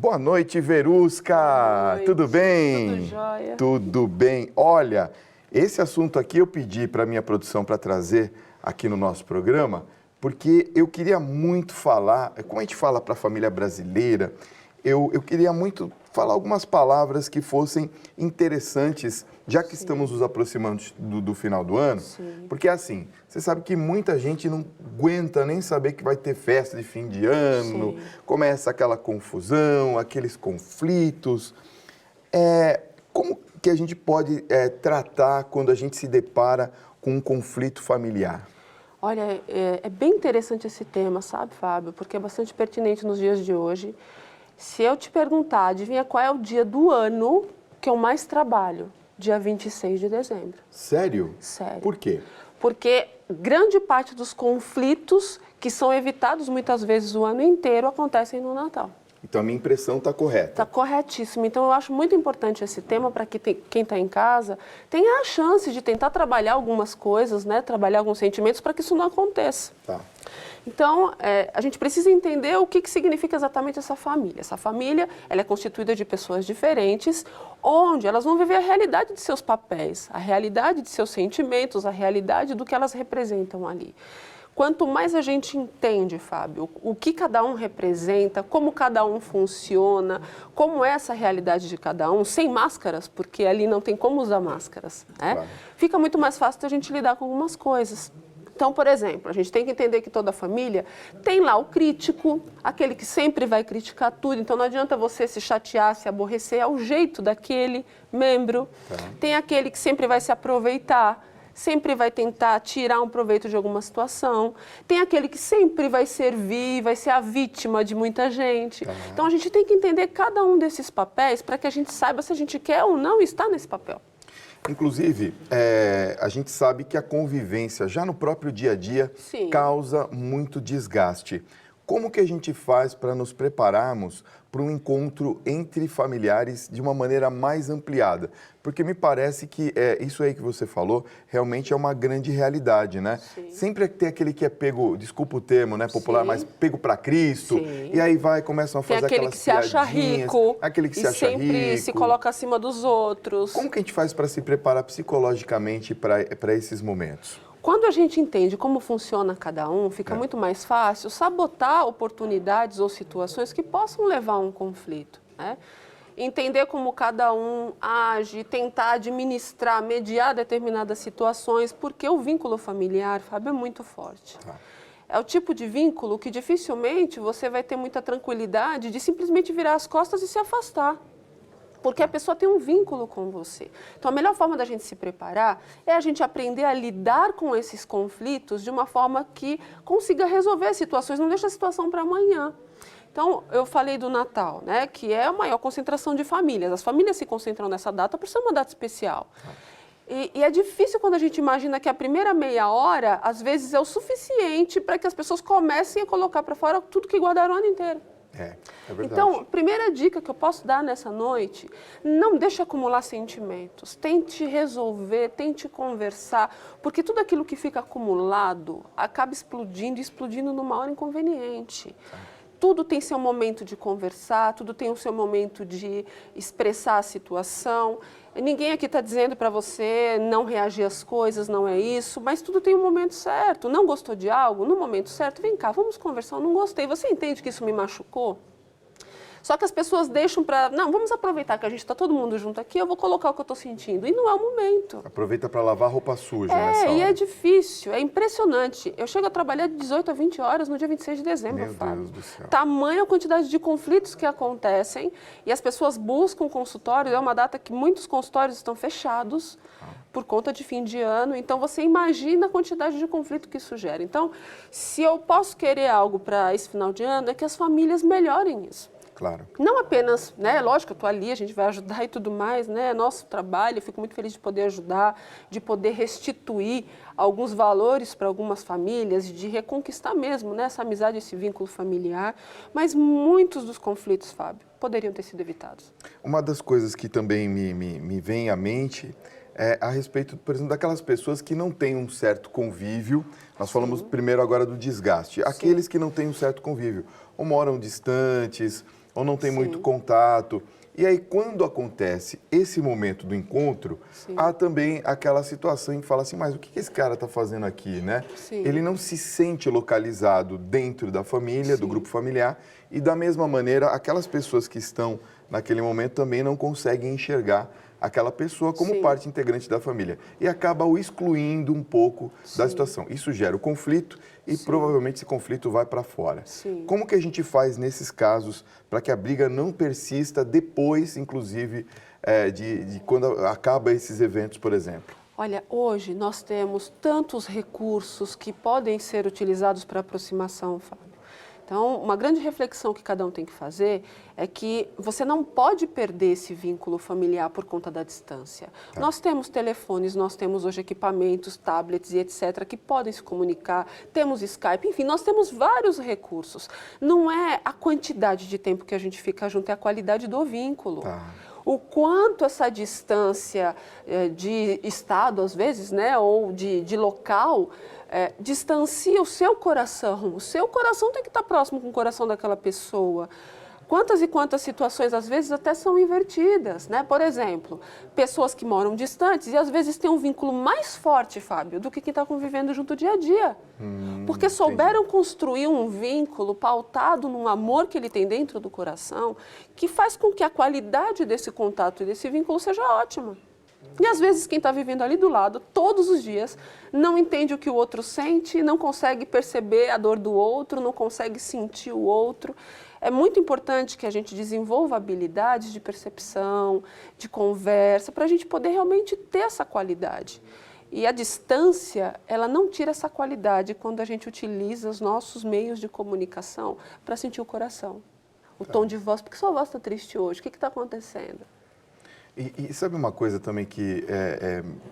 Boa noite, Verusca! Boa noite. Tudo bem? Tudo jóia. Tudo bem. Olha, esse assunto aqui eu pedi para a minha produção para trazer aqui no nosso programa, porque eu queria muito falar, como a gente fala para a família brasileira, eu queria muito falar algumas palavras que fossem interessantes, já que estamos nos aproximando do final do ano, porque assim, você sabe que muita gente não aguenta nem saber que vai ter festa de fim de ano, começa aquela confusão, aqueles conflitos. Como que a gente pode tratar quando a gente se depara com um conflito familiar? Olha, é bem interessante esse tema, sabe, Fábio? Porque é bastante pertinente nos dias de hoje. Se eu te perguntar, adivinha qual é o dia do ano que eu mais trabalho? Dia 26 de dezembro. Sério? Sério. Por quê? Porque grande parte dos conflitos que são evitados muitas vezes o ano inteiro acontecem no Natal. Então a minha impressão está correta. Está corretíssimo. Então eu acho muito importante esse tema para que quem está em casa tenha a chance de tentar trabalhar algumas coisas, né? Trabalhar alguns sentimentos para que isso não aconteça. Tá. Então, a gente precisa entender o que significa exatamente essa família. Essa família, ela é constituída de pessoas diferentes, onde elas vão viver a realidade de seus papéis, a realidade de seus sentimentos, a realidade do que elas representam ali. Quanto mais a gente entende, Fábio, o que cada um representa, como cada um funciona, como é essa realidade de cada um, sem máscaras, porque ali não tem como usar máscaras, né? Claro. Fica muito mais fácil da gente lidar com algumas coisas. Então, por exemplo, a gente tem que entender que toda família tem lá o crítico, aquele que sempre vai criticar tudo. Então, não adianta você se chatear, se aborrecer, é o jeito daquele membro. Tem aquele que sempre vai se aproveitar, sempre vai tentar tirar um proveito de alguma situação. Tem aquele que sempre vai servir, vai ser a vítima de muita gente. Então, a gente tem que entender cada um desses papéis para que a gente saiba se a gente quer ou não estar nesse papel. Inclusive, a gente sabe que a convivência, já no próprio dia a dia, causa muito desgaste. Como que a gente faz para nos prepararmos para um encontro entre familiares de uma maneira mais ampliada? Porque me parece que isso aí que você falou realmente é uma grande realidade, né? Sempre tem aquele que é pego, desculpa o termo, né, popular, mas pego para Cristo, e aí começam a fazer aquelas piadinhas. Tem aquele que se acha rico, aquele que se acha rico, sempre se coloca acima dos outros. Como que a gente faz para se preparar psicologicamente para esses momentos? Quando a gente entende como funciona cada um, fica muito mais fácil sabotar oportunidades ou situações que possam levar a um conflito, né? Entender como cada um age, tentar administrar, mediar determinadas situações, porque o vínculo familiar, Fábio, é muito forte. É o tipo de vínculo que dificilmente você vai ter muita tranquilidade de simplesmente virar as costas e se afastar. Porque a pessoa tem um vínculo com você. Então, a melhor forma da gente se preparar é a gente aprender a lidar com esses conflitos de uma forma que consiga resolver as situações, não deixa a situação para amanhã. Então, eu falei do Natal, né, que é a maior concentração de famílias. As famílias se concentram nessa data por ser uma data especial. E é difícil quando a gente imagina que a primeira meia hora, às vezes, é o suficiente para que as pessoas comecem a colocar para fora tudo que guardaram o ano inteiro. É verdade. Então, primeira dica que eu posso dar nessa noite, não deixe acumular sentimentos, tente resolver, tente conversar, porque tudo aquilo que fica acumulado acaba explodindo numa hora inconveniente. Tudo tem seu momento de conversar, tudo tem o seu momento de expressar a situação. Ninguém aqui está dizendo para você não reagir às coisas, não é isso, mas tudo tem um momento certo. Não gostou de algo? No momento certo, vem cá, vamos conversar. Eu não gostei. Você entende que isso me machucou? Só que as pessoas deixam para... Não, vamos aproveitar que a gente está todo mundo junto aqui, eu vou colocar o que eu estou sentindo. E não é o momento. Aproveita para lavar roupa suja nessa hora. E é difícil, é impressionante. Eu chego a trabalhar de 18 a 20 horas no dia 26 de dezembro, Fábio. Meu Deus do céu. Tamanha a quantidade de conflitos que acontecem e as pessoas buscam consultório. É uma data que muitos consultórios estão fechados por conta de fim de ano. Então, você imagina a quantidade de conflito que isso gera. Então, se eu posso querer algo para esse final de ano, é que as famílias melhorem isso. Claro. Não apenas, né, lógico, eu estou ali, a gente vai ajudar e tudo mais, né, é nosso trabalho, eu fico muito feliz de poder ajudar, de poder restituir alguns valores para algumas famílias, de reconquistar mesmo, né, essa amizade, esse vínculo familiar, mas muitos dos conflitos, Fábio, poderiam ter sido evitados. Uma das coisas que também me vem à mente é a respeito, por exemplo, daquelas pessoas que não têm um certo convívio. Nós falamos primeiro agora do desgaste. Aqueles que não têm um certo convívio, ou moram distantes, ou não tem Sim. muito contato. E aí, quando acontece esse momento do encontro, Sim. há também aquela situação em que fala assim, mas o que esse cara está fazendo aqui, né? Sim. Ele não se sente localizado dentro da família, do Sim. grupo familiar, e da mesma maneira, aquelas pessoas que estão naquele momento também não conseguem enxergar aquela pessoa como Sim. parte integrante da família. E acaba o excluindo um pouco da Sim. situação. Isso gera o conflito e Sim. provavelmente esse conflito vai para fora. Sim. Como que a gente faz nesses casos para que a briga não persista depois, inclusive, de quando acaba esses eventos, por exemplo? Olha, hoje nós temos tantos recursos que podem ser utilizados para aproximação, Fábio. Então, uma grande reflexão que cada um tem que fazer é que você não pode perder esse vínculo familiar por conta da distância. Tá. Nós temos telefones, nós temos hoje equipamentos, tablets e etc., que podem se comunicar, temos Skype, enfim, nós temos vários recursos. Não é a quantidade de tempo que a gente fica junto, é a qualidade do vínculo. Tá. O quanto essa distância de estado, às vezes, né, ou de local, distancia o seu coração. O seu coração tem que estar próximo com o coração daquela pessoa. Quantas e quantas situações, às vezes, até são invertidas, né? Por exemplo, pessoas que moram distantes e, às vezes, têm um vínculo mais forte, Fábio, do que quem está convivendo junto dia a dia. Porque souberam construir um vínculo pautado num amor que ele tem dentro do coração, que faz com que a qualidade desse contato e desse vínculo seja ótima. E, às vezes, quem está vivendo ali do lado, todos os dias, não entende o que o outro sente, não consegue perceber a dor do outro, não consegue sentir o outro. É muito importante que a gente desenvolva habilidades de percepção, de conversa, para a gente poder realmente ter essa qualidade. E a distância, ela não tira essa qualidade quando a gente utiliza os nossos meios de comunicação para sentir o coração. O tom de voz, porque sua voz está triste hoje, o que está acontecendo? E sabe uma coisa também que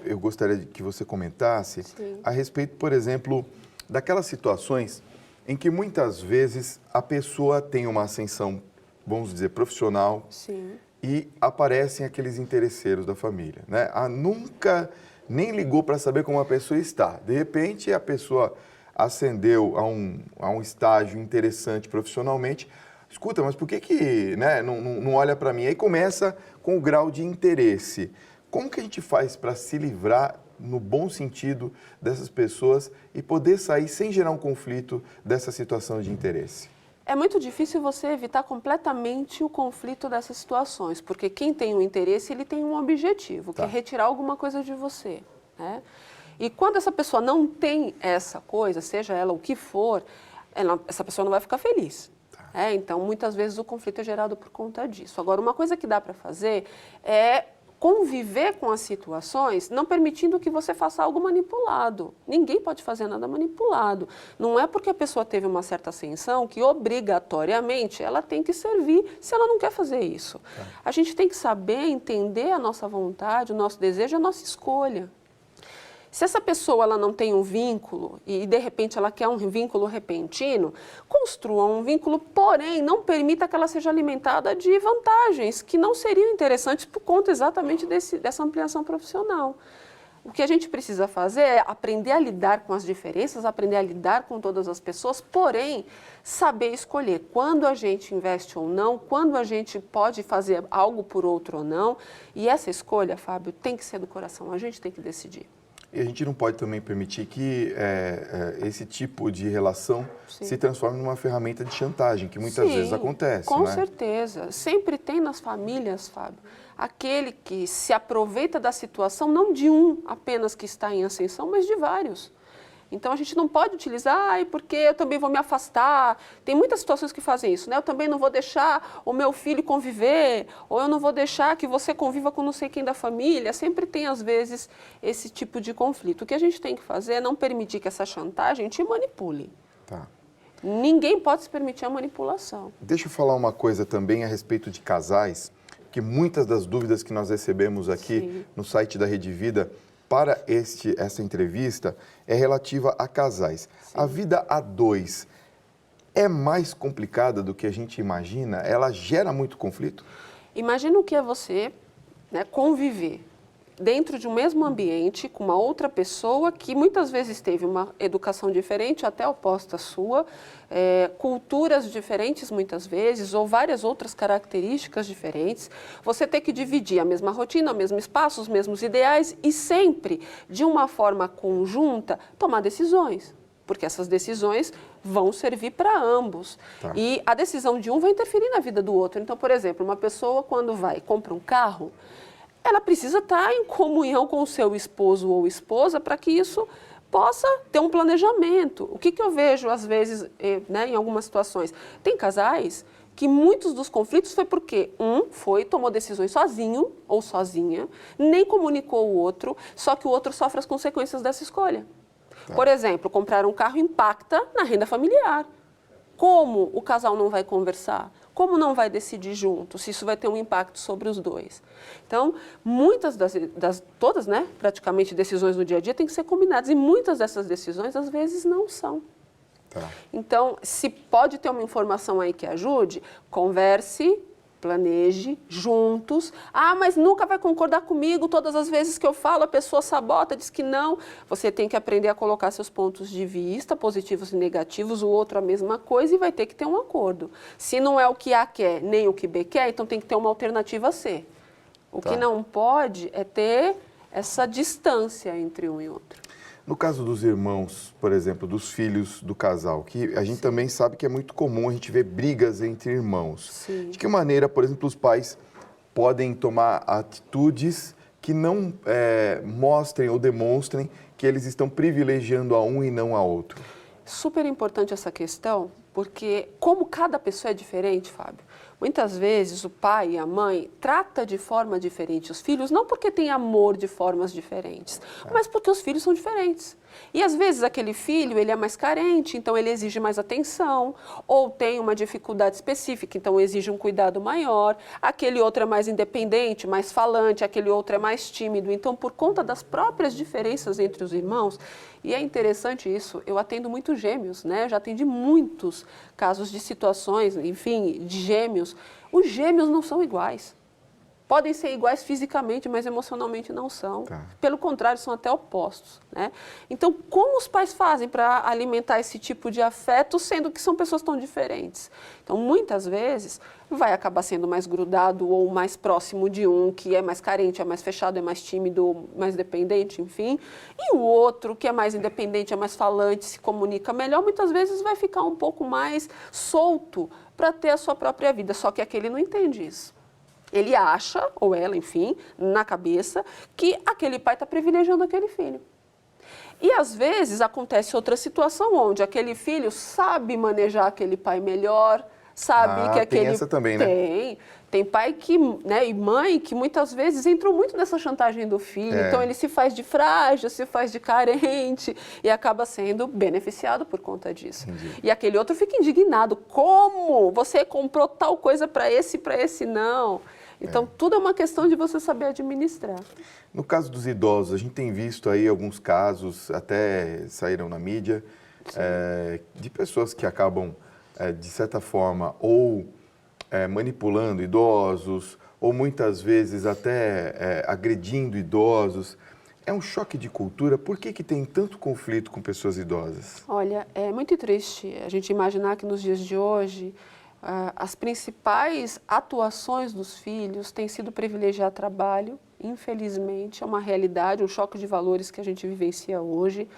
eu gostaria que você comentasse? Sim. A respeito, por exemplo, daquelas situações em que muitas vezes a pessoa tem uma ascensão, vamos dizer, profissional. Sim. E aparecem aqueles interesseiros da família, né? Nunca nem ligou para saber como a pessoa está. De repente, a pessoa ascendeu a um estágio interessante profissionalmente. Escuta, mas por que né, não olha para mim? Aí começa com o grau de interesse. Como que a gente faz para se livrar, no bom sentido, dessas pessoas e poder sair sem gerar um conflito dessa situação de interesse? É muito difícil você evitar completamente o conflito dessas situações, porque quem tem um interesse, ele tem um objetivo, que é retirar alguma coisa de você, né? E quando essa pessoa não tem essa coisa, seja ela o que for, essa pessoa não vai ficar feliz. Então, muitas vezes o conflito é gerado por conta disso. Agora, uma coisa que dá para fazer é conviver com as situações, não permitindo que você faça algo manipulado. Ninguém pode fazer nada manipulado. Não é porque a pessoa teve uma certa ascensão que obrigatoriamente ela tem que servir se ela não quer fazer isso. A gente tem que saber entender a nossa vontade, o nosso desejo, a nossa escolha. Se essa pessoa ela não tem um vínculo e de repente ela quer um vínculo repentino, construa um vínculo, porém não permita que ela seja alimentada de vantagens que não seriam interessantes por conta exatamente dessa ampliação profissional. O que a gente precisa fazer é aprender a lidar com as diferenças, aprender a lidar com todas as pessoas, porém saber escolher quando a gente investe ou não, quando a gente pode fazer algo por outro ou não. E essa escolha, Fábio, tem que ser do coração, a gente tem que decidir. E a gente não pode também permitir que esse tipo de relação Sim. se transforme numa ferramenta de chantagem, que muitas vezes acontece, com né? certeza. Sempre tem nas famílias, Fábio, aquele que se aproveita da situação, não de um apenas que está em ascensão, mas de vários. Então, a gente não pode utilizar, porque eu também vou me afastar. Tem muitas situações que fazem isso, né? Eu também não vou deixar o meu filho conviver, ou eu não vou deixar que você conviva com não sei quem da família. Sempre tem, às vezes, esse tipo de conflito. O que a gente tem que fazer é não permitir que essa chantagem te manipule. Tá. Ninguém pode se permitir a manipulação. Deixa eu falar uma coisa também a respeito de casais, que muitas das dúvidas que nós recebemos aqui Sim. no site da Rede Vida para essa entrevista é relativa a casais. Sim. A vida a dois é mais complicada do que a gente imagina? Ela gera muito conflito? Imagina o que é você, né, conviver dentro de um mesmo ambiente, com uma outra pessoa que muitas vezes teve uma educação diferente, até oposta à sua, culturas diferentes muitas vezes, ou várias outras características diferentes. Você ter que dividir a mesma rotina, o mesmo espaço, os mesmos ideais e sempre, de uma forma conjunta, tomar decisões. Porque essas decisões vão servir para ambos. Tá. E a decisão de um vai interferir na vida do outro. Então, por exemplo, uma pessoa quando vai e compra um carro, ela precisa estar em comunhão com o seu esposo ou esposa para que isso possa ter um planejamento. O que eu vejo, às vezes, em algumas situações? Tem casais que muitos dos conflitos foi porque tomou decisões sozinho ou sozinha, nem comunicou o outro, só que o outro sofre as consequências dessa escolha. Tá. Por exemplo, comprar um carro impacta na renda familiar. Como o casal não vai conversar? Como não vai decidir junto, se isso vai ter um impacto sobre os dois? Então, muitas todas, praticamente decisões no dia a dia têm que ser combinadas e muitas dessas decisões, às vezes, não são. Tá. Então, se pode ter uma informação aí que ajude, converse, planeje juntos. Ah, mas nunca vai concordar comigo, todas as vezes que eu falo a pessoa sabota, diz que não. Você tem que aprender a colocar seus pontos de vista, positivos e negativos, o outro a mesma coisa e vai ter que ter um acordo. Se não é o que A quer, nem o que B quer, então tem que ter uma alternativa C. O que não pode é ter essa distância entre um e outro. No caso dos irmãos, por exemplo, dos filhos do casal, que a gente também sabe que é muito comum a gente ver brigas entre irmãos. Sim. De que maneira, por exemplo, os pais podem tomar atitudes que não mostrem ou demonstrem que eles estão privilegiando a um e não a outro? Super importante essa questão, porque como cada pessoa é diferente, Fábio, muitas vezes o pai e a mãe tratam de forma diferente os filhos, não porque tem amor de formas diferentes, mas porque os filhos são diferentes. E às vezes aquele filho, ele é mais carente, então ele exige mais atenção, ou tem uma dificuldade específica, então exige um cuidado maior. Aquele outro é mais independente, mais falante, aquele outro é mais tímido. Então, por conta das próprias diferenças entre os irmãos, e é interessante isso, eu atendo muito gêmeos, né? Eu já atendi muitos casos de situações, enfim, de gêmeos. Os gêmeos não são iguais. Podem ser iguais fisicamente, mas emocionalmente não são. Tá. Pelo contrário, são até opostos, né? Então, como os pais fazem para alimentar esse tipo de afeto, sendo que são pessoas tão diferentes? Então, muitas vezes, vai acabar sendo mais grudado ou mais próximo de um, que é mais carente, é mais fechado, é mais tímido, mais dependente, enfim. E o outro, que é mais independente, é mais falante, se comunica melhor, muitas vezes vai ficar um pouco mais solto para ter a sua própria vida. Só que aquele não entende isso. Ele acha, ou ela, enfim, na cabeça, que aquele pai está privilegiando aquele filho. E às vezes acontece outra situação onde aquele filho sabe manejar aquele pai melhor, sabe que aquele... Tem essa também, né? Tem pai que, né, e mãe que muitas vezes entram muito nessa chantagem do filho. Então ele se faz de frágil, se faz de carente e acaba sendo beneficiado por conta disso. Entendi. E aquele outro fica indignado. Como? Você comprou tal coisa para esse não? Então, tudo é uma questão de você saber administrar. No caso dos idosos, a gente tem visto aí alguns casos, até saíram na mídia, de pessoas que acabam, de certa forma, ou manipulando idosos, ou muitas vezes até agredindo idosos. É um choque de cultura. Por que tem tanto conflito com pessoas idosas? Olha, é muito triste a gente imaginar que nos dias de hoje as principais atuações dos filhos têm sido privilegiar trabalho, infelizmente, é uma realidade, um choque de valores que a gente vivencia hoje.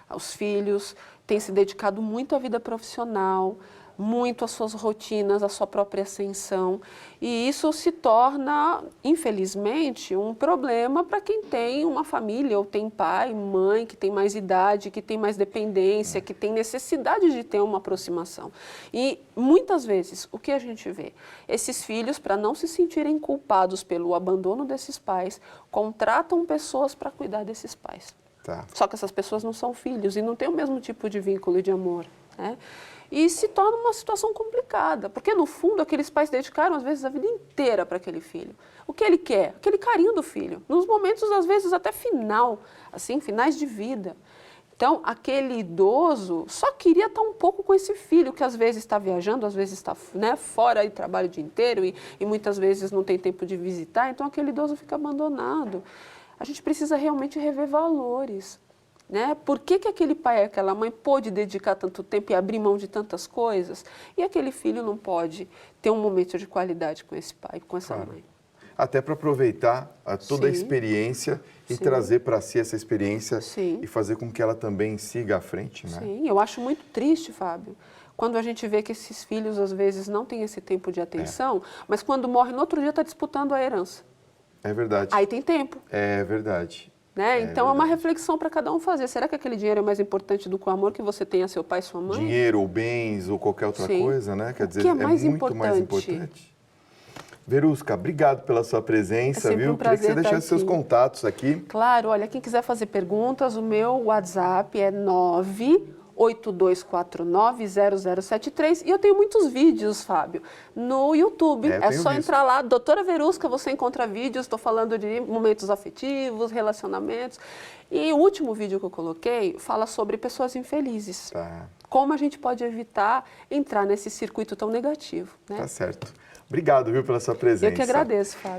Os filhos têm se dedicado muito à vida profissional, muito às suas rotinas, à sua própria ascensão. E isso se torna, infelizmente, um problema para quem tem uma família, ou tem pai, mãe, que tem mais idade, que tem mais dependência, que tem necessidade de ter uma aproximação. E, muitas vezes, o que a gente vê? Esses filhos, para não se sentirem culpados pelo abandono desses pais, contratam pessoas para cuidar desses pais. Tá. Só que essas pessoas não são filhos e não têm o mesmo tipo de vínculo e de amor, né? E se torna uma situação complicada, porque no fundo aqueles pais dedicaram às vezes a vida inteira para aquele filho. O que ele quer? Aquele carinho do filho, nos momentos às vezes até final, assim, finais de vida. Então, aquele idoso só queria estar um pouco com esse filho, que às vezes está viajando, às vezes está, né, fora e trabalha o dia inteiro e muitas vezes não tem tempo de visitar, então aquele idoso fica abandonado. a gente precisa realmente rever valores. Né? Por que aquele pai e aquela mãe pôde dedicar tanto tempo e abrir mão de tantas coisas e aquele filho não pode ter um momento de qualidade com esse pai, com essa mãe? Até para aproveitar toda a Sim. experiência e Sim. trazer para si essa experiência Sim. e fazer com que ela também siga à frente, né? Sim, eu acho muito triste, Fábio, quando a gente vê que esses filhos às vezes não têm esse tempo de atenção, mas quando morre no outro dia está disputando a herança. É verdade. Aí tem tempo. É verdade. Né? Então é uma verdade. reflexão para cada um fazer. Será que aquele dinheiro é mais importante do que o amor que você tem a seu pai e sua mãe? Dinheiro ou bens ou qualquer outra Sim. coisa, né? Quer O dizer, que é muito mais mais importante? importante. Verusca, obrigado pela sua presença, É sempre viu? um Queria que você prazer estar deixasse seus aqui. contatos aqui. Claro, olha, quem quiser fazer perguntas, o meu WhatsApp é 982490073 e eu tenho muitos vídeos, Fábio, no YouTube. Eu É tenho só visto. entrar lá, Doutora Verusca, você encontra vídeos, estou falando de momentos afetivos, relacionamentos. E o último vídeo que eu coloquei fala sobre pessoas infelizes. Tá, Como a gente pode evitar entrar nesse circuito tão negativo, né? tá certo. Obrigado, viu, pela sua presença. Eu que agradeço, Fábio.